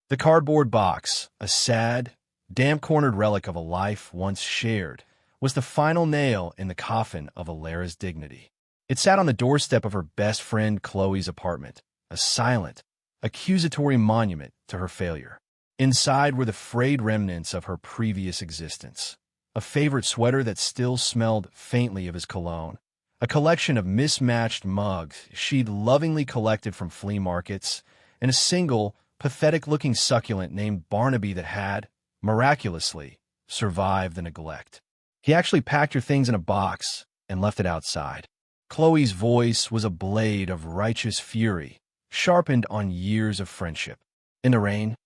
The cardboard box, a sad, damp-cornered relic of a life once shared, was the final nail in the coffin of Alara's dignity. It sat on the doorstep of her best friend Chloe's apartment, a silent, accusatory monument to her failure. Inside were the frayed remnants of her previous existence. A favorite sweater that still smelled faintly of his cologne. A collection of mismatched mugs she'd lovingly collected from flea markets, and a single, pathetic-looking succulent named Barnaby that had, miraculously, survived the neglect. He actually packed your things in a box and left it outside. Chloe's voice was a blade of righteous fury, sharpened on years of friendship. In the rain,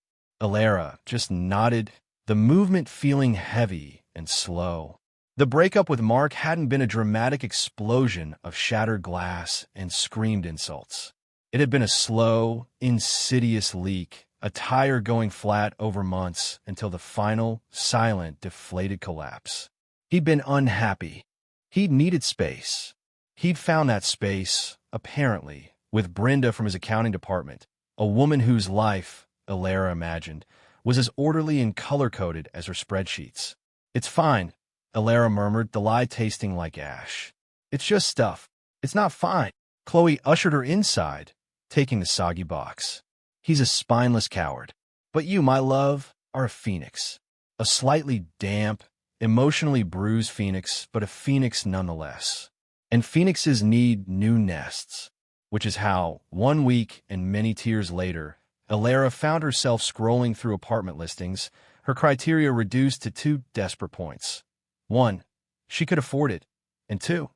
Alara just nodded, the movement feeling heavy and slow. The breakup with Mark hadn't been a dramatic explosion of shattered glass and screamed insults. It had been a slow, insidious leak, a tire going flat over months until the final, silent, deflated collapse. He'd been unhappy. He'd needed space. He'd found that space, apparently, with Brenda from his accounting department, a woman whose life, Alara imagined, was as orderly and color-coded as her spreadsheets. "It's fine," Alara murmured, the lie tasting like ash. "It's just stuff. It's not fine." Chloe ushered her inside, taking the soggy box. "He's a spineless coward. But you, my love, are a phoenix. A slightly damp, emotionally bruised phoenix, but a phoenix nonetheless. And phoenixes need new nests." Which is how, 1 week and many tears later, Alara found herself scrolling through apartment listings, her criteria reduced to 2 desperate points. 1, she could afford it, and 2,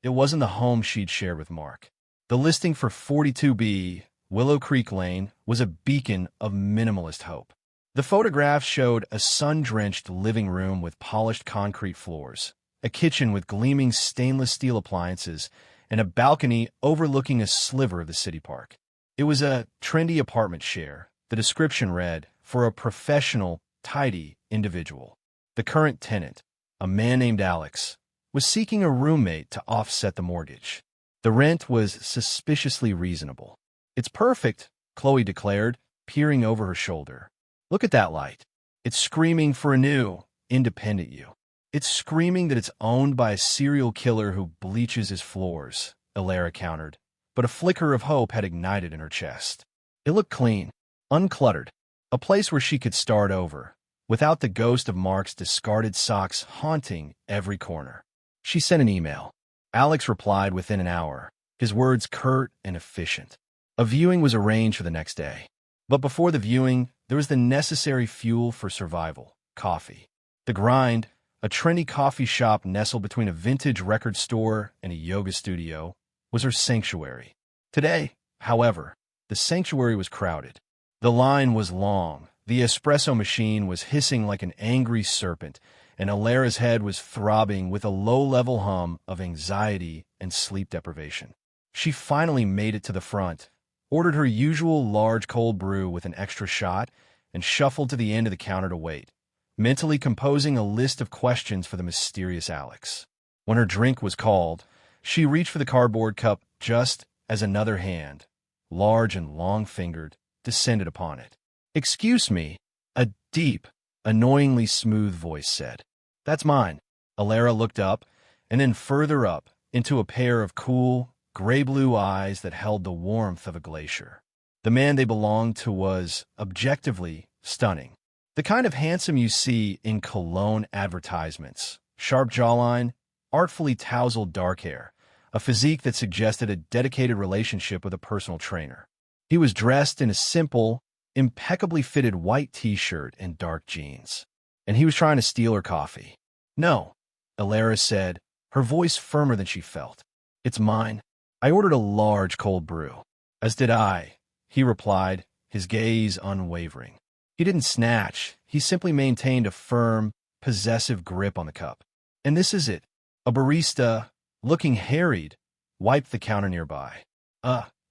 it wasn't the home she'd shared with Mark. The listing for 42B, Willow Creek Lane, was a beacon of minimalist hope. The photographs showed a sun-drenched living room with polished concrete floors, a kitchen with gleaming stainless steel appliances, and a balcony overlooking a sliver of the city park. It was a trendy apartment share. The description read, "For a professional, tidy individual." The current tenant, a man named Alex, was seeking a roommate to offset the mortgage. The rent was suspiciously reasonable. "It's perfect," Chloe declared, peering over her shoulder. "Look at that light. It's screaming for a new, independent you. It's screaming that it's owned by a serial killer who bleaches his floors," Alara countered, but a flicker of hope had ignited in her chest. It looked clean, uncluttered, a place where she could start over, without the ghost of Mark's discarded socks haunting every corner. She sent an email. Alex replied within an hour, his words curt and efficient. A viewing was arranged for the next day. But before the viewing, there was the necessary fuel for survival: coffee. The Grind, a trendy coffee shop nestled between a vintage record store and a yoga studio, was her sanctuary. Today, however, the sanctuary was crowded. The line was long, the espresso machine was hissing like an angry serpent, and Alara's head was throbbing with a low-level hum of anxiety and sleep deprivation. She finally made it to the front, ordered her usual large cold brew with an extra shot, and shuffled to the end of the counter to wait, mentally composing a list of questions for the mysterious Alex. When her drink was called, she reached for the cardboard cup just as another hand, large and long-fingered, descended upon it. "Excuse me," a deep, annoyingly smooth voice said. "That's mine." Alara looked up, and then further up, into a pair of cool, gray-blue eyes that held the warmth of a glacier. The man they belonged to was, objectively, stunning. The kind of handsome you see in cologne advertisements. Sharp jawline, artfully tousled dark hair, a physique that suggested a dedicated relationship with a personal trainer. He was dressed in a simple, impeccably fitted white t-shirt and dark jeans, and he was trying to steal her coffee. "No," Alara said, her voice firmer than she felt. "It's mine. I ordered a large cold brew." "As did I," he replied, his gaze unwavering. He didn't snatch. He simply maintained a firm, possessive grip on the cup. "And this is it." A barista, looking harried, wiped the counter nearby.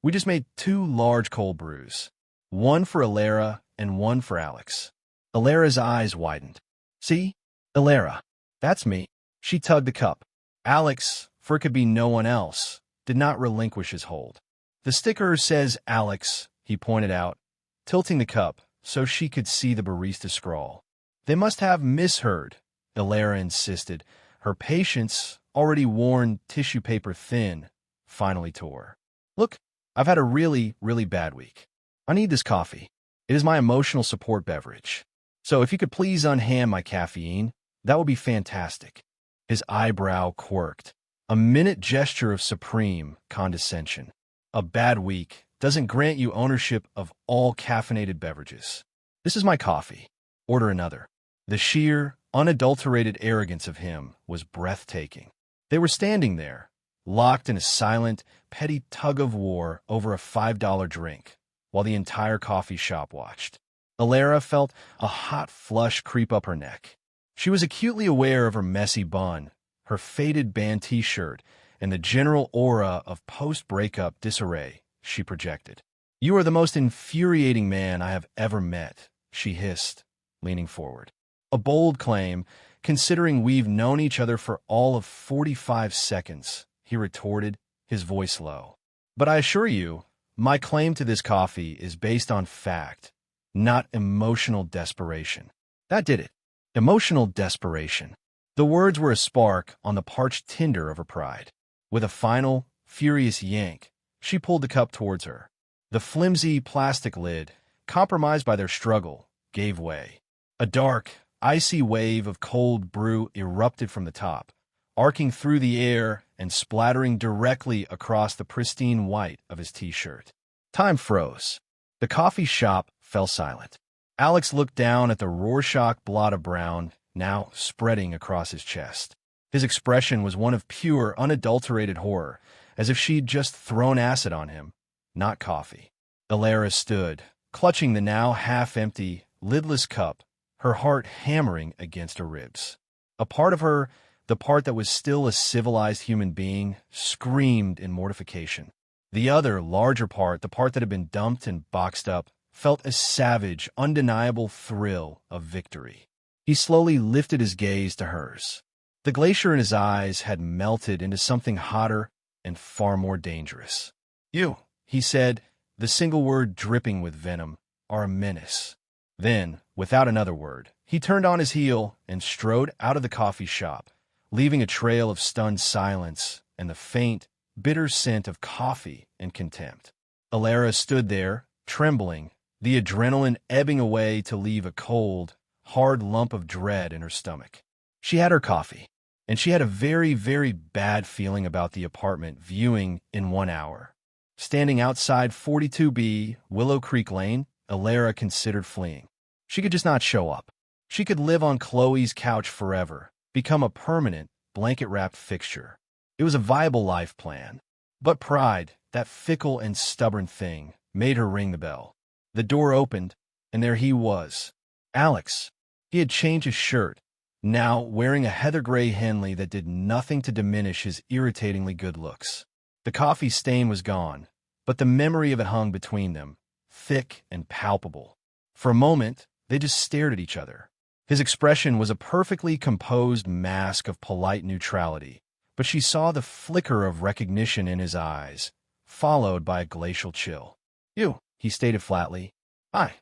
We just made 2 large cold brews. One for Alara and one for Alex." Alara's eyes widened. "See? Alara. That's me." She tugged the cup. Alex, for it could be no one else, did not relinquish his hold. "The sticker says Alex," he pointed out, tilting the cup, so she could see the barista scrawl. They must have misheard, Alara insisted. Her patience, already worn tissue paper thin, finally tore. Look, I've had a really, really bad week. I need this coffee. It is my emotional support beverage. So if you could please unhand my caffeine, that would be fantastic. His eyebrow quirked, a minute gesture of supreme condescension. A bad week doesn't grant you ownership of all caffeinated beverages. This is my coffee. Order another. The sheer, unadulterated arrogance of him was breathtaking. They were standing there, locked in a silent, petty tug-of-war over a $5 drink, while the entire coffee shop watched. Alara felt a hot flush creep up her neck. She was acutely aware of her messy bun, her faded band t-shirt, and the general aura of post-breakup disarray she projected. "You are the most infuriating man I have ever met," she hissed, leaning forward. A bold claim, considering we've known each other for all of 45 seconds, he retorted, his voice low. "But I assure you, my claim to this coffee is based on fact, not emotional desperation." That did it. Emotional desperation. The words were a spark on the parched tinder of her pride. With a final, furious yank, she pulled the cup towards her. The flimsy plastic lid, compromised by their struggle, gave way. A dark, icy wave of cold brew erupted from the top, arcing through the air and splattering directly across the pristine white of his t-shirt. Time froze. The coffee shop fell silent. Alex looked down at the Rorschach blot of brown, now spreading across his chest. His expression was one of pure, unadulterated horror, as if she'd just thrown acid on him, not coffee. Alara stood, clutching the now half-empty, lidless cup, her heart hammering against her ribs. A part of her, the part that was still a civilized human being, screamed in mortification. The other, larger part, the part that had been dumped and boxed up, felt a savage, undeniable thrill of victory. He slowly lifted his gaze to hers. The glacier in his eyes had melted into something hotter and far more dangerous. "You," he said, the single word dripping with venom, "are a menace." Then, without another word, he turned on his heel and strode out of the coffee shop, leaving a trail of stunned silence and the faint, bitter scent of coffee and contempt. Alara stood there, trembling, the adrenaline ebbing away to leave a cold, hard lump of dread in her stomach. She had her coffee, and she had a very, very bad feeling about the apartment viewing in 1 hour. Standing outside 42B Willow Creek Lane, Alara considered fleeing. She could just not show up. She could live on Chloe's couch forever, become a permanent, blanket-wrapped fixture. It was a viable life plan. But pride, that fickle and stubborn thing, made her ring the bell. The door opened, and there he was. Alex. He had changed his shirt, now wearing a heather gray Henley that did nothing to diminish his irritatingly good looks. The coffee stain was gone, but the memory of it hung between them, thick and palpable. For a moment, they just stared at each other. His expression was a perfectly composed mask of polite neutrality, but she saw the flicker of recognition in his eyes, followed by a glacial chill. "You," he stated flatly. "Hi,"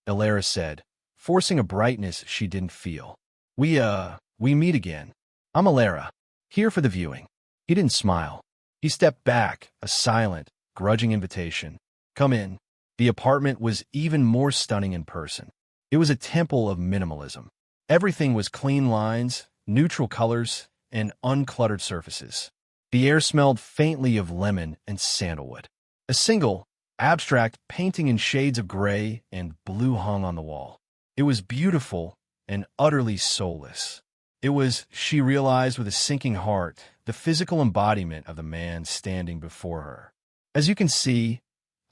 Alara said, forcing a brightness she didn't feel. We meet again. I'm Alara, here for the viewing." He didn't smile. He stepped back, a silent, grudging invitation. "Come in." The apartment was even more stunning in person. It was a temple of minimalism. Everything was clean lines, neutral colors, and uncluttered surfaces. The air smelled faintly of lemon and sandalwood. A single, abstract painting in shades of gray and blue hung on the wall. It was beautiful and utterly soulless. It was, she realized with a sinking heart, the physical embodiment of the man standing before her. "As you can see,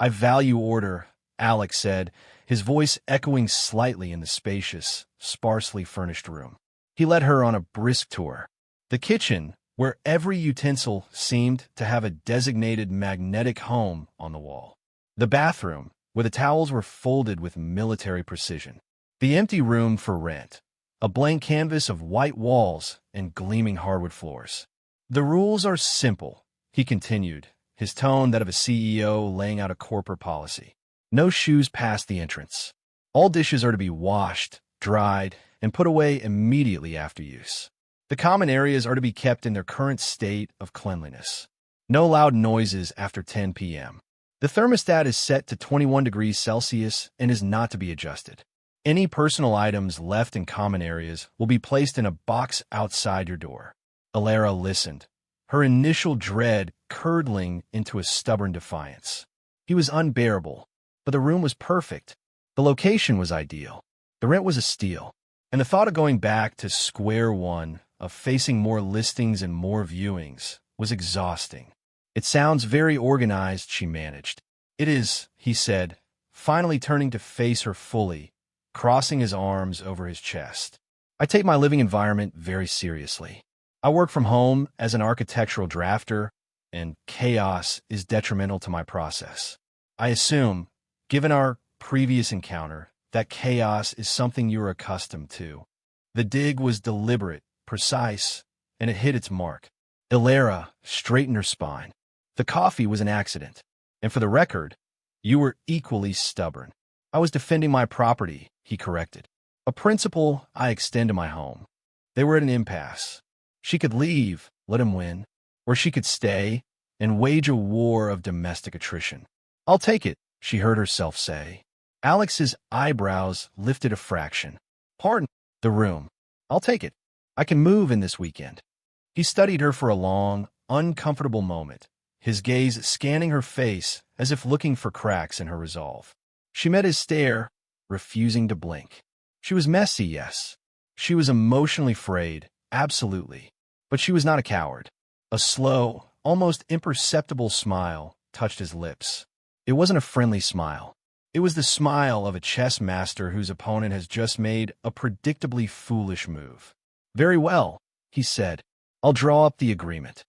I value order," Alex said, his voice echoing slightly in the spacious, sparsely furnished room. He led her on a brisk tour. The kitchen, where every utensil seemed to have a designated magnetic home on the wall. The bathroom, where the towels were folded with military precision. The empty room for rent, a blank canvas of white walls and gleaming hardwood floors. "The rules are simple," he continued, his tone that of a CEO laying out a corporate policy. "No shoes past the entrance. All dishes are to be washed, dried, and put away immediately after use. The common areas are to be kept in their current state of cleanliness. No loud noises after 10 p.m. The thermostat is set to 21 degrees Celsius and is not to be adjusted. Any personal items left in common areas will be placed in a box outside your door. Alara listened, her initial dread curdling into a stubborn defiance. He was unbearable, but the room was perfect. The location was ideal. The rent was a steal. And the thought of going back to square one, of facing more listings and more viewings, was exhausting. It sounds very organized, she managed. It is, he said, finally turning to face her fully, crossing his arms over his chest. I take my living environment very seriously. I work from home as an architectural drafter, and chaos is detrimental to my process. I assume, given our previous encounter, that chaos is something you're accustomed to. The dig was deliberate, precise, and it hit its mark. Alara straightened her spine. The coffee was an accident. And for the record, you were equally stubborn. I was defending my property, he corrected. A principle I extend to my home. They were at an impasse. She could leave, let him win, or she could stay and wage a war of domestic attrition. I'll take it, she heard herself say. Alex's eyebrows lifted a fraction. Pardon, the room. I'll take it. I can move in this weekend. He studied her for a long, uncomfortable moment, his gaze scanning her face as if looking for cracks in her resolve. She met his stare, refusing to blink. She was messy, yes. She was emotionally frayed, absolutely. But she was not a coward. A slow, almost imperceptible smile touched his lips. It wasn't a friendly smile. It was the smile of a chess master whose opponent has just made a predictably foolish move. Very well, he said. I'll draw up the agreement.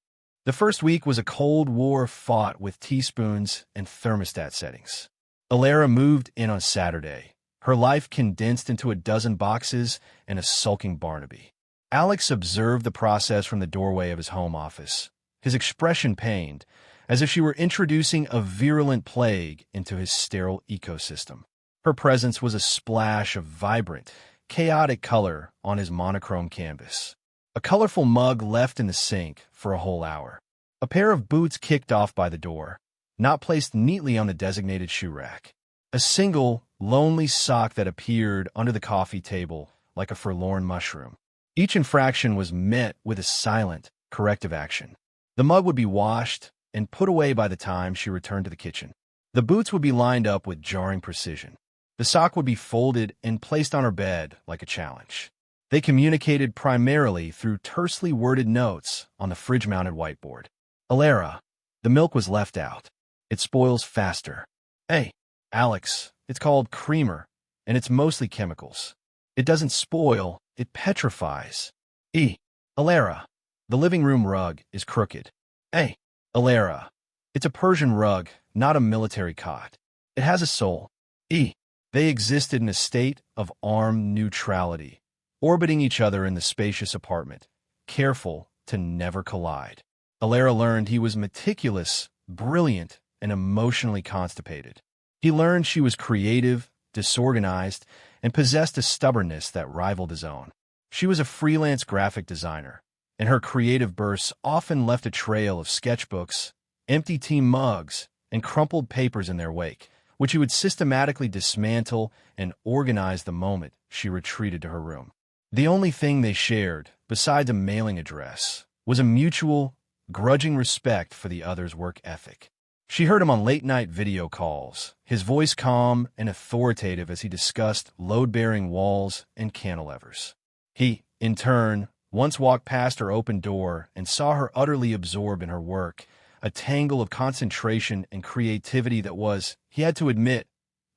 The first week was a cold war fought with teaspoons and thermostat settings. Alara moved in on Saturday, her life condensed into a dozen boxes and a sulking Barnaby. Alex observed the process from the doorway of his home office, his expression pained, as if she were introducing a virulent plague into his sterile ecosystem. Her presence was a splash of vibrant, chaotic color on his monochrome canvas. A colorful mug left in the sink for a whole hour. A pair of boots kicked off by the door, not placed neatly on the designated shoe rack. A single, lonely sock that appeared under the coffee table like a forlorn mushroom. Each infraction was met with a silent, corrective action. The mug would be washed and put away by the time she returned to the kitchen. The boots would be lined up with jarring precision. The sock would be folded and placed on her bed like a challenge. They communicated primarily through tersely worded notes on the fridge-mounted whiteboard. Alara, the milk was left out. It spoils faster. Hey, Alex, it's called creamer, and it's mostly chemicals. It doesn't spoil, it petrifies. Alara, the living room rug is crooked. Hey, Alara, it's a Persian rug, not a military cot. It has a soul. They existed in a state of armed neutrality, orbiting each other in the spacious apartment, careful to never collide. Alara learned he was meticulous, brilliant, and emotionally constipated. He learned she was creative, disorganized, and possessed a stubbornness that rivaled his own. She was a freelance graphic designer, and her creative bursts often left a trail of sketchbooks, empty tea mugs, and crumpled papers in their wake, which he would systematically dismantle and organize the moment she retreated to her room. The only thing they shared, besides a mailing address, was a mutual, grudging respect for the other's work ethic. She heard him on late-night video calls, his voice calm and authoritative as he discussed load-bearing walls and cantilevers. He, in turn, once walked past her open door and saw her utterly absorbed in her work, a tangle of concentration and creativity that was, he had to admit,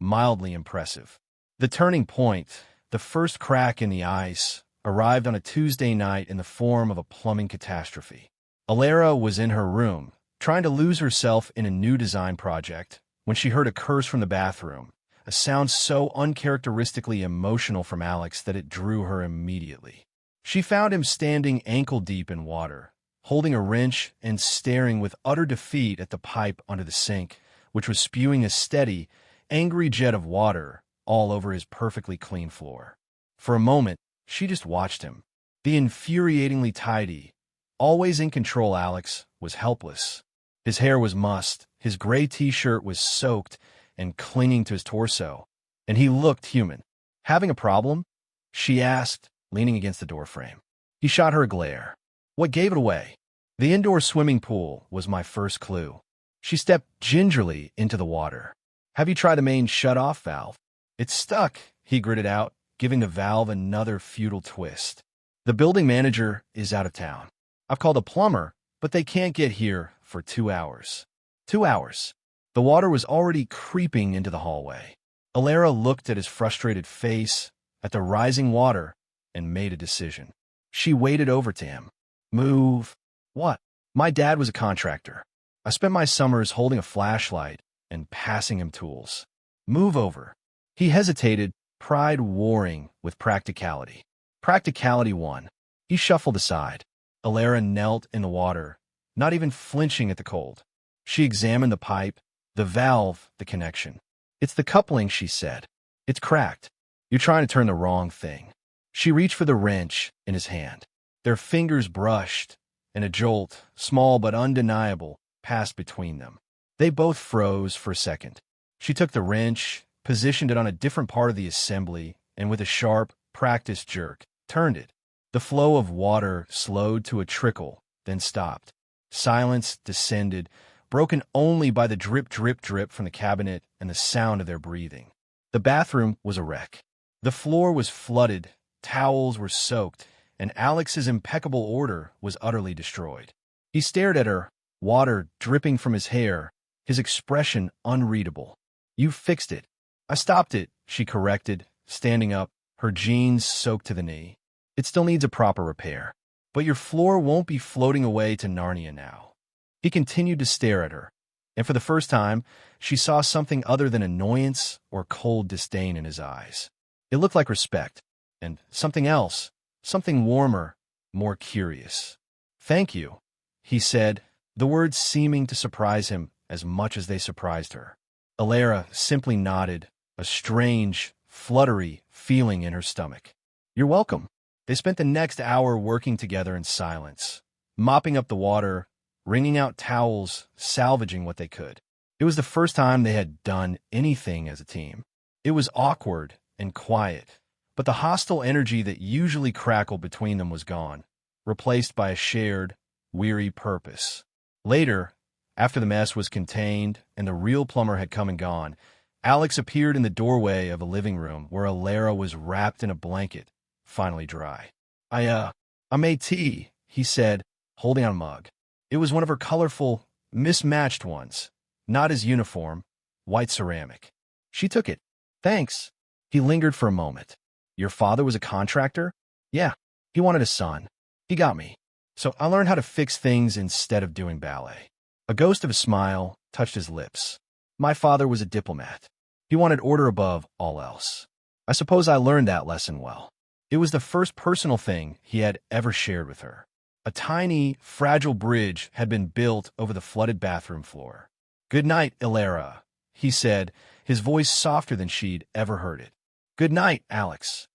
mildly impressive. The turning point, the first crack in the ice, arrived on a Tuesday night in the form of a plumbing catastrophe. Alara was in her room, trying to lose herself in a new design project, when she heard a curse from the bathroom, a sound so uncharacteristically emotional from Alex that it drew her immediately. She found him standing ankle-deep in water, holding a wrench and staring with utter defeat at the pipe under the sink, which was spewing a steady, angry jet of water all over his perfectly clean floor. For a moment, she just watched him. The infuriatingly tidy, always in control Alex was helpless. His hair was mussed, his gray t-shirt was soaked and clinging to his torso, and he looked human. "Having a problem?" she asked, leaning against the doorframe. He shot her a glare. "What gave it away?" "The indoor swimming pool was my first clue." She stepped gingerly into the water. "Have you tried the main shut-off valve?" "It's stuck," he gritted out, giving the valve another futile twist. "The building manager is out of town. I've called a plumber, but they can't get here for 2 hours." 2 hours. The water was already creeping into the hallway. Alara looked at his frustrated face, at the rising water, and made a decision. She waded over to him. "Move." "What?" "My dad was a contractor. I spent my summers holding a flashlight and passing him tools." "Move over." He hesitated, pride warring with practicality. Practicality won. He shuffled aside. Alara knelt in the water, not even flinching at the cold. She examined the pipe, the valve, the connection. "It's the coupling," she said. "It's cracked. You're trying to turn the wrong thing." She reached for the wrench in his hand. Their fingers brushed, and a jolt, small but undeniable, passed between them. They both froze for a second. She took the wrench, positioned it on a different part of the assembly, and with a sharp, practiced jerk, turned it. The flow of water slowed to a trickle, then stopped. Silence descended, broken only by the drip, drip, drip from the cabinet and the sound of their breathing. The bathroom was a wreck. The floor was flooded, towels were soaked, and Alex's impeccable order was utterly destroyed. He stared at her, water dripping from his hair, his expression unreadable. "You fixed it." "I stopped it," she corrected, standing up, her jeans soaked to the knee. "It still needs a proper repair. But your floor won't be floating away to Narnia now." He continued to stare at her, and for the first time, she saw something other than annoyance or cold disdain in his eyes. It looked like respect, and something else, something warmer, more curious. "Thank you," he said, the words seeming to surprise him as much as they surprised her. Alara simply nodded, a strange, fluttery feeling in her stomach. "You're welcome." They spent the next hour working together in silence, mopping up the water, wringing out towels, salvaging what they could. It was the first time they had done anything as a team. It was awkward and quiet, but the hostile energy that usually crackled between them was gone, replaced by a shared, weary purpose. Later, after the mess was contained and the real plumber had come and gone, Alex appeared in the doorway of a living room where Alara was wrapped in a blanket, finally dry. I made tea," he said, holding out a mug. It was one of her colorful, mismatched ones, not his uniform, white ceramic. She took it. "Thanks." He lingered for a moment. "Your father was a contractor?" "Yeah. He wanted a son. He got me. So I learned how to fix things instead of doing ballet." A ghost of a smile touched his lips. "My father was a diplomat. He wanted order above all else. I suppose I learned that lesson well." It was the first personal thing he had ever shared with her. A tiny, fragile bridge had been built over the flooded bathroom floor. "Good night, Alara," he said, his voice softer than she'd ever heard it. "Good night, Alex."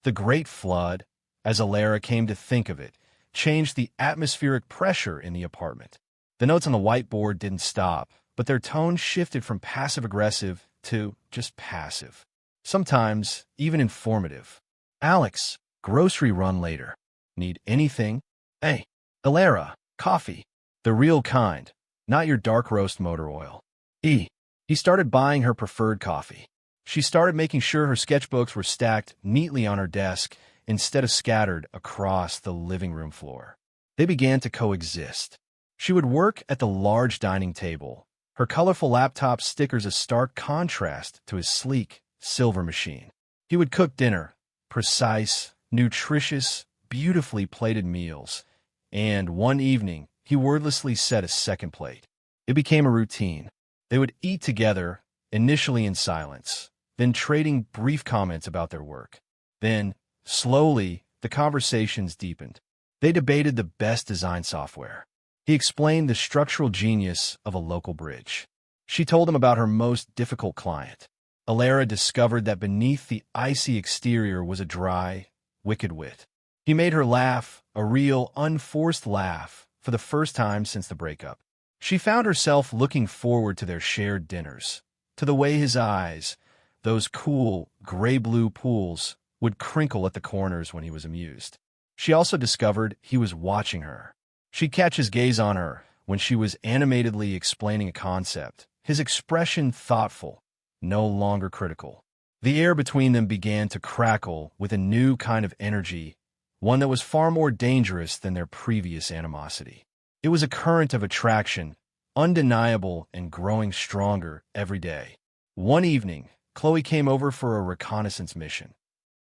The great flood, as Alara came to think of it, changed the atmospheric pressure in the apartment. The notes on the whiteboard didn't stop, but their tone shifted from passive-aggressive to just passive. Sometimes even informative. "Alex, grocery run later. Need anything?" "Hey, Alara, coffee. The real kind, not your dark roast motor oil." He started buying her preferred coffee. She started making sure her sketchbooks were stacked neatly on her desk instead of scattered across the living room floor. They began to coexist. She would work at the large dining table, her colorful laptop stickers a stark contrast to his sleek, silver machine. He would cook dinner, precise, nutritious, beautifully plated meals, and one evening he wordlessly set a second plate. It became a routine. They would eat together, initially in silence, then trading brief comments about their work. Then, slowly, the conversations deepened. They debated the best design software. He explained the structural genius of a local bridge. She told him about her most difficult client, Alara discovered that beneath the icy exterior was a dry, wicked wit. He made her laugh, a real, unforced laugh, for the first time since the breakup. She found herself looking forward to their shared dinners, to the way his eyes, those cool, gray-blue pools, would crinkle at the corners when he was amused. She also discovered he was watching her. She'd catch his gaze on her when she was animatedly explaining a concept, his expression thoughtful, no longer critical. The air between them began to crackle with a new kind of energy, one that was far more dangerous than their previous animosity. It was a current of attraction, undeniable and growing stronger every day. One evening, Chloe came over for a reconnaissance mission.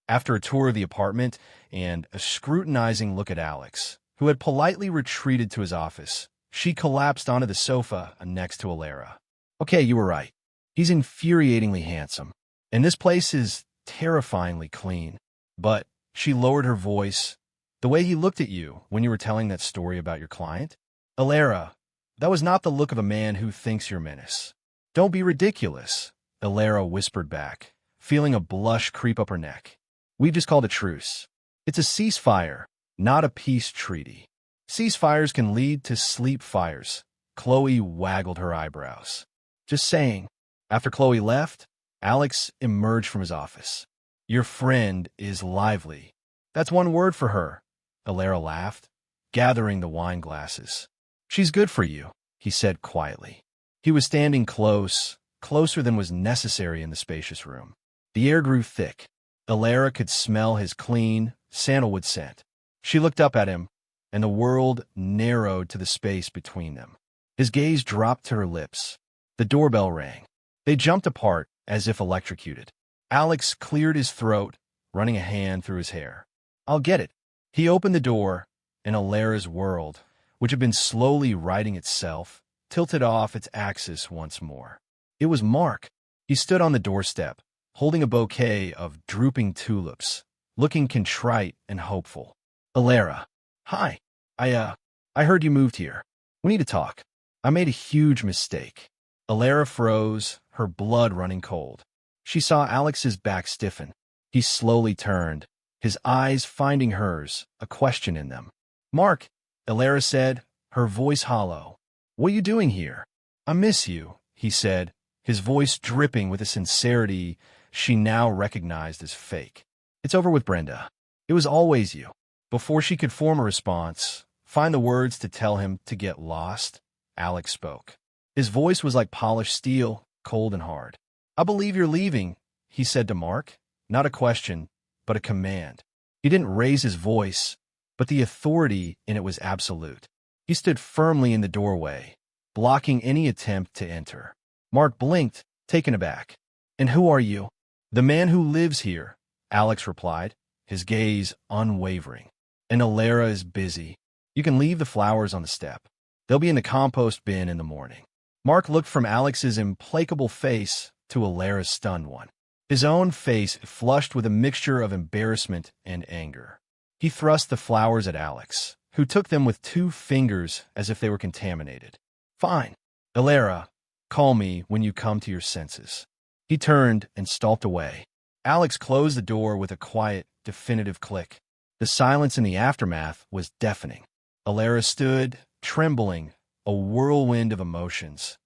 After a tour of the apartment and a scrutinizing look at Alex, who had politely retreated to his office, she collapsed onto the sofa next to Alara. "Okay, you were right. He's infuriatingly handsome, and this place is terrifyingly clean." But she lowered her voice. "The way he looked at you when you were telling that story about your client? Alara, that was not the look of a man who thinks you're a menace." "Don't be ridiculous," Alara whispered back, feeling a blush creep up her neck. "We've just called a truce. It's a ceasefire, not a peace treaty. Ceasefires can lead to sleep fires." Chloe waggled her eyebrows. "Just saying." After Chloe left, Alex emerged from his office. "Your friend is lively." "That's one word for her," Alara laughed, gathering the wine glasses. "She's good for you," he said quietly. He was standing close, closer than was necessary in the spacious room. The air grew thick. Alara could smell his clean, sandalwood scent. She looked up at him, and the world narrowed to the space between them. His gaze dropped to her lips. The doorbell rang. They jumped apart, as if electrocuted. Alex cleared his throat, running a hand through his hair. "I'll get it." He opened the door, and Alara's world, which had been slowly righting itself, tilted off its axis once more. It was Mark. He stood on the doorstep, holding a bouquet of drooping tulips, looking contrite and hopeful. "Alara, hi. I heard you moved here. We need to talk. I made a huge mistake." Alara froze, her blood running cold. She saw Alex's back stiffen. He slowly turned, his eyes finding hers, a question in them. "Mark," Alara said, her voice hollow. "What are you doing here?" "I miss you," he said, his voice dripping with a sincerity she now recognized as fake. "It's over with Brenda. It was always you." Before she could form a response, find the words to tell him to get lost, Alex spoke. His voice was like polished steel, cold and hard. "I believe you're leaving," he said to Mark, not a question, but a command. He didn't raise his voice, but the authority in it was absolute. He stood firmly in the doorway, blocking any attempt to enter. Mark blinked, taken aback. "And who are you?" "The man who lives here," Alex replied, his gaze unwavering. "And Alara is busy. You can leave the flowers on the step. They'll be in the compost bin in the morning." Mark looked from Alex's implacable face to Alara's stunned one. His own face flushed with a mixture of embarrassment and anger. He thrust the flowers at Alex, who took them with 2 fingers as if they were contaminated. "Fine. Alara, call me when you come to your senses." He turned and stalked away. Alex closed the door with a quiet, definitive click. The silence in the aftermath was deafening. Alara stood, trembling, a whirlwind of emotions.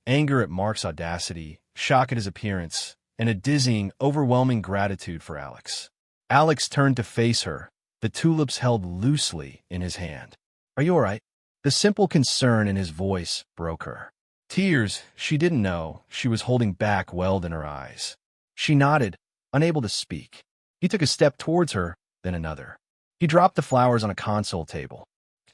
Anger at Mark's audacity, shock at his appearance, and a dizzying, overwhelming gratitude for Alex. Alex turned to face her, the tulips held loosely in his hand. "Are you all right?" The simple concern in his voice broke her. Tears she didn't know she was holding back welled in her eyes. She nodded, unable to speak. He took a step towards her, then another. He dropped the flowers on a console table.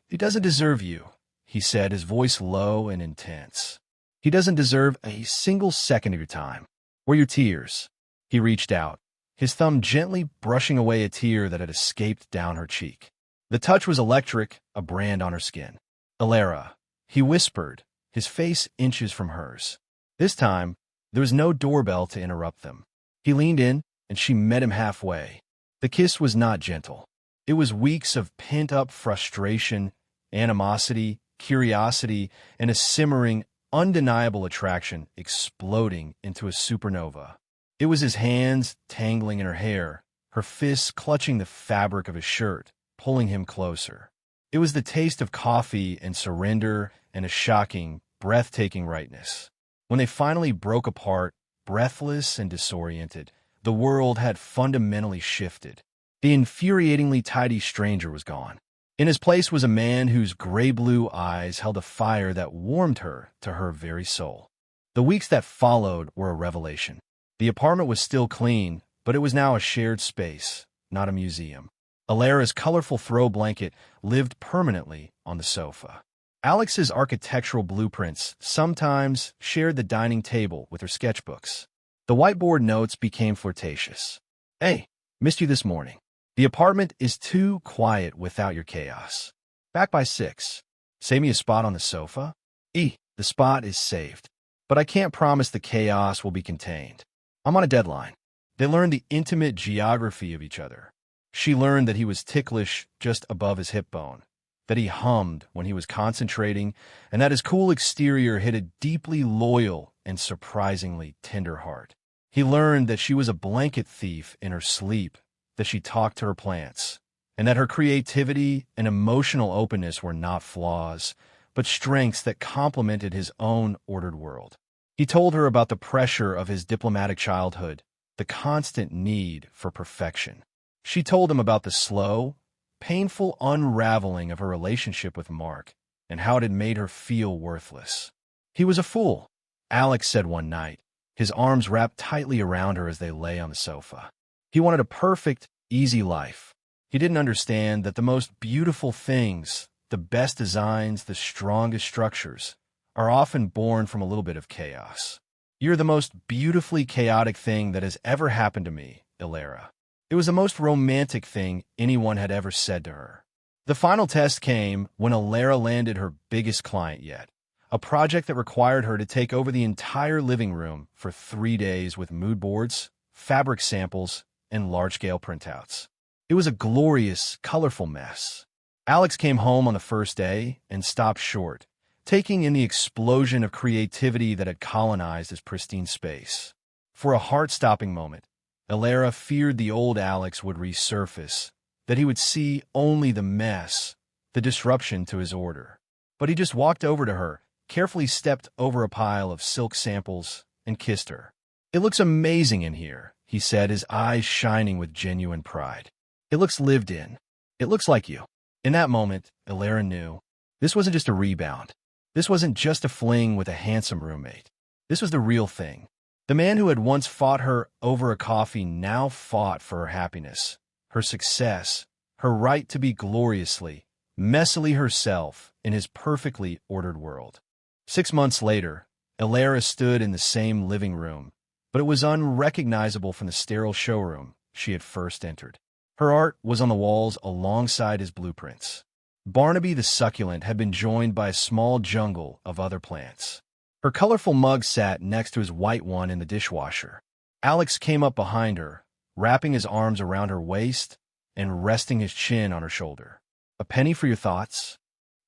"He doesn't deserve you," he said, his voice low and intense. "He doesn't deserve a single second of your time, or your tears." He reached out, his thumb gently brushing away a tear that had escaped down her cheek. The touch was electric, a brand on her skin. "Alara," he whispered, his face inches from hers. This time, there was no doorbell to interrupt them. He leaned in, and she met him halfway. The kiss was not gentle. It was weeks of pent-up frustration, animosity, curiosity, and a simmering, undeniable attraction exploding into a supernova. It was his hands tangling in her hair, her fists clutching the fabric of his shirt, pulling him closer. It was the taste of coffee and surrender and a shocking, breathtaking rightness. When they finally broke apart, breathless and disoriented, the world had fundamentally shifted. The infuriatingly tidy stranger was gone. In his place was a man whose gray-blue eyes held a fire that warmed her to her very soul. The weeks that followed were a revelation. The apartment was still clean, but it was now a shared space, not a museum. Alara's colorful throw blanket lived permanently on the sofa. Alex's architectural blueprints sometimes shared the dining table with her sketchbooks. The whiteboard notes became flirtatious. "Hey, missed you this morning. The apartment is too quiet without your chaos. Back by 6. Save me a spot on the sofa?" The spot is saved. But I can't promise the chaos will be contained. I'm on a deadline. They learned the intimate geography of each other. She learned that he was ticklish just above his hip bone, that he hummed when he was concentrating, and that his cool exterior hid a deeply loyal and surprisingly tender heart. He learned that she was a blanket thief in her sleep, that she talked to her plants, and that her creativity and emotional openness were not flaws, but strengths that complemented his own ordered world. He told her about the pressure of his diplomatic childhood, the constant need for perfection. She told him about the slow, painful unraveling of her relationship with Mark and how it had made her feel worthless. He was a fool, Alex said one night, his arms wrapped tightly around her as they lay on the sofa. He wanted a perfect, easy life. He didn't understand that the most beautiful things, the best designs, the strongest structures, are often born from a little bit of chaos. "You're the most beautifully chaotic thing that has ever happened to me, Alara." It was the most romantic thing anyone had ever said to her. The final test came when Alara landed her biggest client yet, a project that required her to take over the entire living room for 3 days with mood boards, fabric samples, and large-scale printouts. It was a glorious, colorful mess. Alex came home on the first day and stopped short, taking in the explosion of creativity that had colonized his pristine space. For a heart-stopping moment, Alara feared the old Alex would resurface, that he would see only the mess, the disruption to his order. But he just walked over to her, carefully stepped over a pile of silk samples, and kissed her. "It looks amazing in here," he said, his eyes shining with genuine pride. "It looks lived in. It looks like you." In that moment, Alara knew this wasn't just a rebound. This wasn't just a fling with a handsome roommate. This was the real thing. The man who had once fought her over a coffee now fought for her happiness, her success, her right to be gloriously, messily herself in his perfectly ordered world. 6 months later, Alara stood in the same living room, but it was unrecognizable from the sterile showroom she had first entered. Her art was on the walls alongside his blueprints. Barnaby the succulent had been joined by a small jungle of other plants. Her colorful mug sat next to his white one in the dishwasher. Alex came up behind her, wrapping his arms around her waist and resting his chin on her shoulder. "A penny for your thoughts?"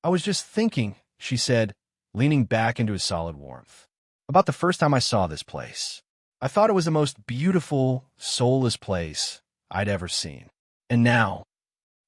"I was just thinking," she said, leaning back into his solid warmth, "about the first time I saw this place. I thought it was the most beautiful, soulless place I'd ever seen. And now,"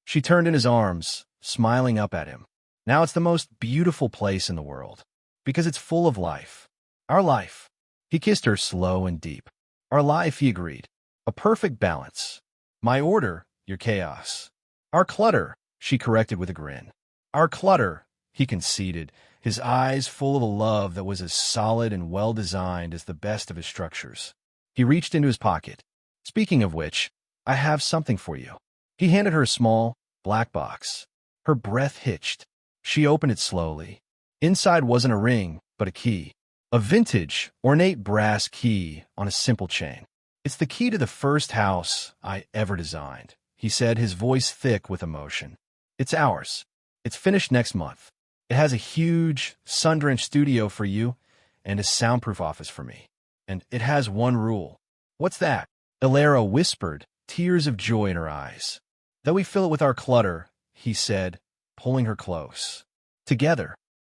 she turned in his arms, smiling up at him, "now it's the most beautiful place in the world, because it's full of life. Our life." He kissed her slow and deep. "Our life," he agreed. "A perfect balance. My order, your chaos. Our clutter," she corrected with a grin. "Our clutter," he conceded, his eyes full of a love that was as solid and well-designed as the best of his structures. He reached into his pocket. "Speaking of which, I have something for you." He handed her a small, black box. Her breath hitched. She opened it slowly. Inside wasn't a ring, but a key. A vintage, ornate brass key on a simple chain. "It's the key to the first house I ever designed," he said, his voice thick with emotion. "It's ours. It's finished next month. It has a huge, sun-drenched studio for you and a soundproof office for me. And it has one rule." "What's that?" Alara whispered, tears of joy in her eyes. "That we fill it with our clutter," he said, pulling her close. "Together."